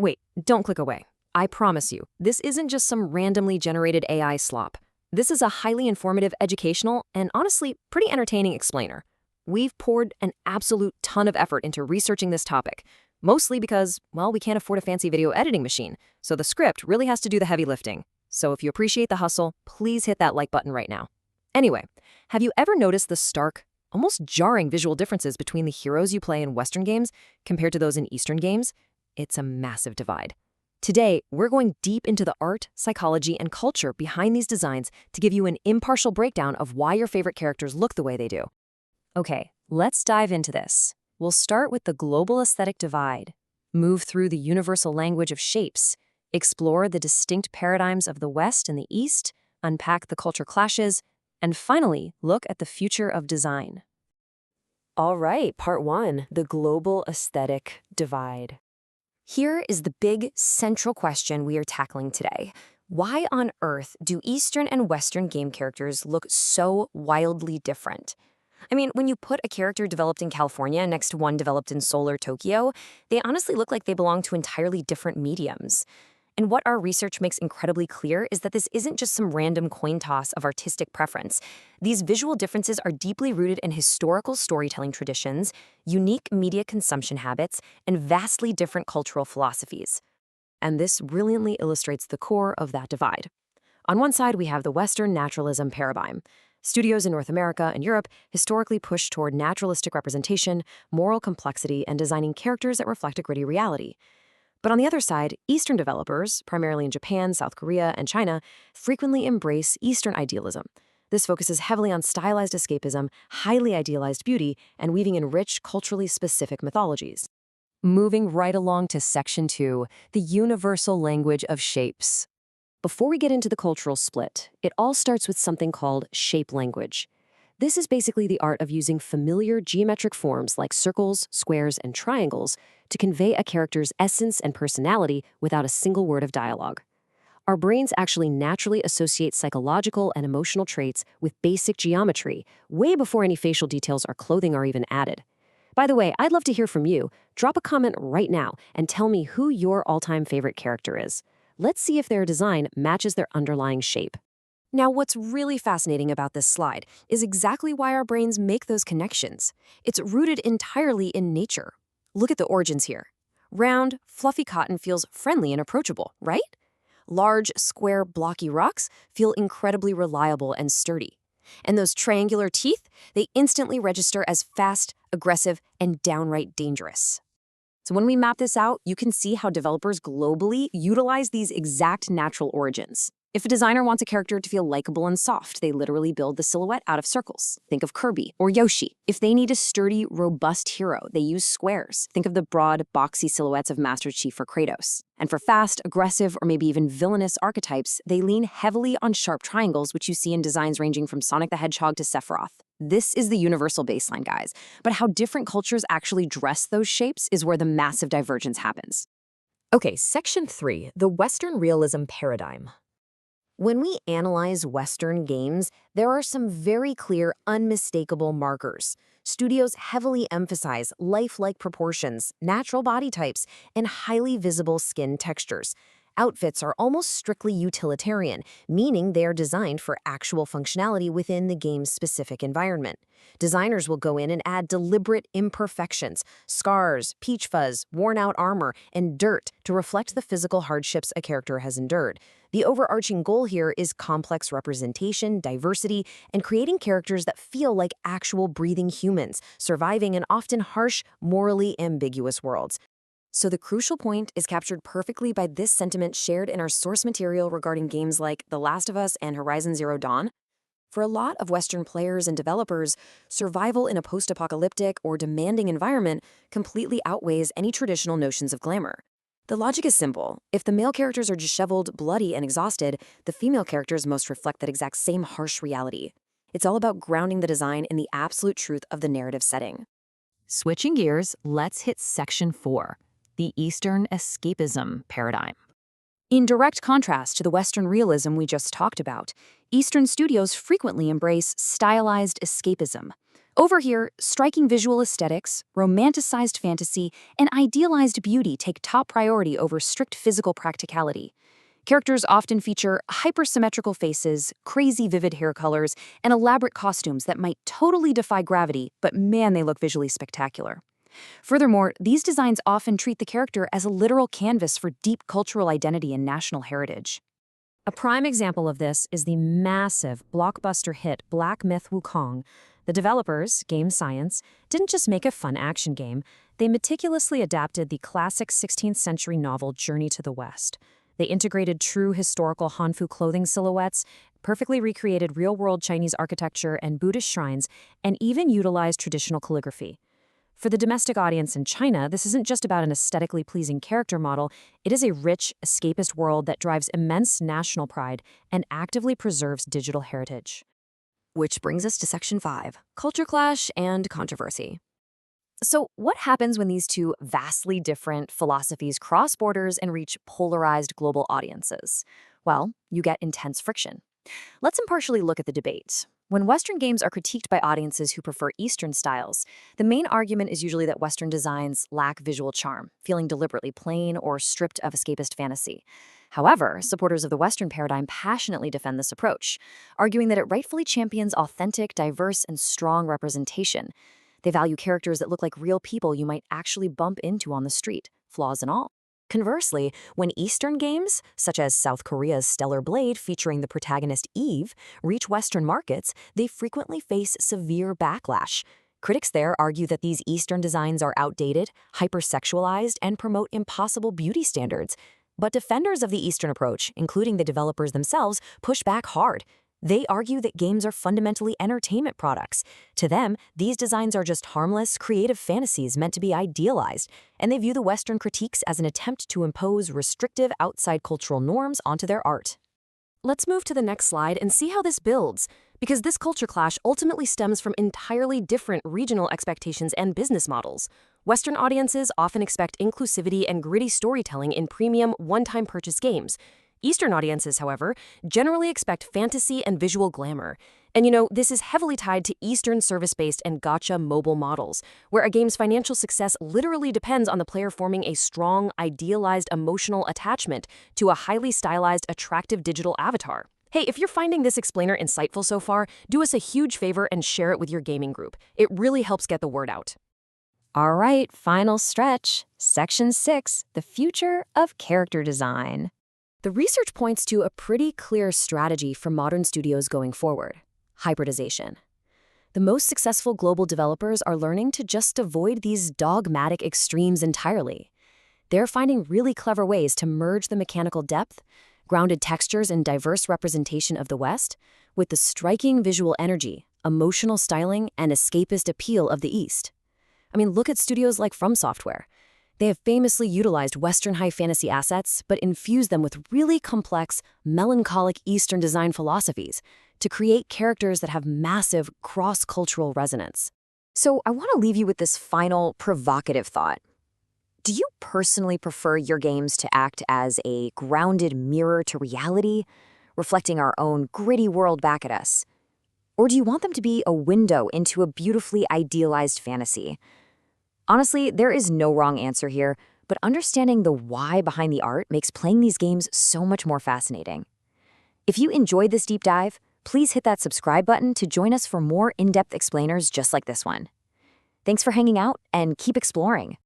Wait, don't click away. I promise you, this isn't just some randomly generated AI slop. This is a highly informative, educational, and honestly, pretty entertaining explainer. We've poured an absolute ton of effort into researching this topic, mostly because, well, we can't afford a fancy video editing machine, so the script really has to do the heavy lifting. So if you appreciate the hustle, please hit that like button right now. Anyway, have you ever noticed the stark, almost jarring visual differences between the heroes you play in Western games compared to those in Eastern games? It's a massive divide. Today, we're going deep into the art, psychology, and culture behind these designs to give you an impartial breakdown of why your favorite characters look the way they do. Okay, let's dive into this. We'll start with the global aesthetic divide, move through the universal language of shapes, explore the distinct paradigms of the West and the East, unpack the culture clashes, and finally, look at the future of design. All right, part 1, the global aesthetic divide. Here is the big central question we are tackling today. Why on earth do Eastern and Western game characters look so wildly different? I mean, when you put a character developed in California next to one developed in Seoul or Tokyo, they honestly look like they belong to entirely different mediums. And what our research makes incredibly clear is that this isn't just some random coin toss of artistic preference. These visual differences are deeply rooted in historical storytelling traditions, unique media consumption habits, and vastly different cultural philosophies. And this brilliantly illustrates the core of that divide. On one side, we have the Western naturalism paradigm. Studios in North America and Europe historically pushed toward naturalistic representation, moral complexity, and designing characters that reflect a gritty reality. But on the other side, Eastern developers, primarily in Japan, South Korea, and China, frequently embrace Eastern idealism. This focuses heavily on stylized escapism, highly idealized beauty, and weaving in rich, culturally specific mythologies. Moving right along to Section 2, the universal language of shapes. Before we get into the cultural split, it all starts with something called shape language. This is basically the art of using familiar geometric forms like circles, squares, and triangles to convey a character's essence and personality without a single word of dialogue. Our brains actually naturally associate psychological and emotional traits with basic geometry, way before any facial details or clothing are even added. By the way, I'd love to hear from you. Drop a comment right now and tell me who your all-time favorite character is. Let's see if their design matches their underlying shape. Now, what's really fascinating about this slide is exactly why our brains make those connections. It's rooted entirely in nature. Look at the origins here. Round, fluffy cotton feels friendly and approachable, right? Large, square, blocky rocks feel incredibly reliable and sturdy. And those triangular teeth, they instantly register as fast, aggressive, and downright dangerous. So when we map this out, you can see how developers globally utilize these exact natural origins. If a designer wants a character to feel likable and soft, they literally build the silhouette out of circles. Think of Kirby or Yoshi. If they need a sturdy, robust hero, they use squares. Think of the broad, boxy silhouettes of Master Chief or Kratos. And for fast, aggressive, or maybe even villainous archetypes, they lean heavily on sharp triangles, which you see in designs ranging from Sonic the Hedgehog to Sephiroth. This is the universal baseline, guys. But how different cultures actually dress those shapes is where the massive divergence happens. Okay, Section 3, the Western Realism Paradigm. When we analyze Western games, there are some very clear, unmistakable markers. Studios heavily emphasize lifelike proportions, natural body types, and highly visible skin textures. Outfits are almost strictly utilitarian, meaning they are designed for actual functionality within the game's specific environment. Designers will go in and add deliberate imperfections, scars, peach fuzz, worn-out armor, and dirt to reflect the physical hardships a character has endured. The overarching goal here is complex representation, diversity, and creating characters that feel like actual breathing humans, surviving in often harsh, morally ambiguous worlds. So the crucial point is captured perfectly by this sentiment shared in our source material regarding games like The Last of Us and Horizon Zero Dawn. For a lot of Western players and developers, survival in a post-apocalyptic or demanding environment completely outweighs any traditional notions of glamour. The logic is simple. If the male characters are disheveled, bloody, and exhausted, the female characters most reflect that exact same harsh reality. It's all about grounding the design in the absolute truth of the narrative setting. Switching gears, let's hit Section 4. The Eastern escapism paradigm. In direct contrast to the Western realism we just talked about, Eastern studios frequently embrace stylized escapism. Over here, striking visual aesthetics, romanticized fantasy, and idealized beauty take top priority over strict physical practicality. Characters often feature hypersymmetrical faces, crazy vivid hair colors, and elaborate costumes that might totally defy gravity, but man, they look visually spectacular. Furthermore, these designs often treat the character as a literal canvas for deep cultural identity and national heritage. A prime example of this is the massive blockbuster hit Black Myth Wukong. The developers, Game Science, didn't just make a fun action game, they meticulously adapted the classic 16th century novel Journey to the West. They integrated true historical Hanfu clothing silhouettes, perfectly recreated real-world Chinese architecture and Buddhist shrines, and even utilized traditional calligraphy. For the domestic audience in China, this isn't just about an aesthetically pleasing character model, it is a rich, escapist world that drives immense national pride and actively preserves digital heritage. Which brings us to Section 5, Culture Clash and Controversy. So, what happens when these two vastly different philosophies cross borders and reach polarized global audiences? Well, you get intense friction. Let's impartially look at the debate. When Western games are critiqued by audiences who prefer Eastern styles, the main argument is usually that Western designs lack visual charm, feeling deliberately plain or stripped of escapist fantasy. However, supporters of the Western paradigm passionately defend this approach, arguing that it rightfully champions authentic, diverse, and strong representation. They value characters that look like real people you might actually bump into on the street, flaws and all. Conversely, when Eastern games, such as South Korea's Stellar Blade featuring the protagonist Eve, reach Western markets, they frequently face severe backlash. Critics there argue that these Eastern designs are outdated, hypersexualized, and promote impossible beauty standards. But defenders of the Eastern approach, including the developers themselves, push back hard. They argue that games are fundamentally entertainment products. To them, these designs are just harmless, creative fantasies meant to be idealized, and they view the Western critiques as an attempt to impose restrictive outside cultural norms onto their art. Let's move to the next slide and see how this builds, because this culture clash ultimately stems from entirely different regional expectations and business models. Western audiences often expect inclusivity and gritty storytelling in premium, one-time purchase games. Eastern audiences, however, generally expect fantasy and visual glamour. And this is heavily tied to Eastern service-based and gacha mobile models, where a game's financial success literally depends on the player forming a strong, idealized emotional attachment to a highly stylized, attractive digital avatar. Hey, if you're finding this explainer insightful so far, do us a huge favor and share it with your gaming group. It really helps get the word out. All right, final stretch. Section 6, the future of character design. The research points to a pretty clear strategy for modern studios going forward: hybridization. The most successful global developers are learning to just avoid these dogmatic extremes entirely. They're finding really clever ways to merge the mechanical depth, grounded textures, and diverse representation of the West with the striking visual energy, emotional styling, and escapist appeal of the East. Look at studios like From Software. They have famously utilized Western high fantasy assets, but infused them with really complex, melancholic Eastern design philosophies to create characters that have massive cross-cultural resonance. So I want to leave you with this final provocative thought. Do you personally prefer your games to act as a grounded mirror to reality, reflecting our own gritty world back at us? Or do you want them to be a window into a beautifully idealized fantasy? Honestly, there is no wrong answer here, but understanding the why behind the art makes playing these games so much more fascinating. If you enjoyed this deep dive, please hit that subscribe button to join us for more in-depth explainers just like this one. Thanks for hanging out and keep exploring.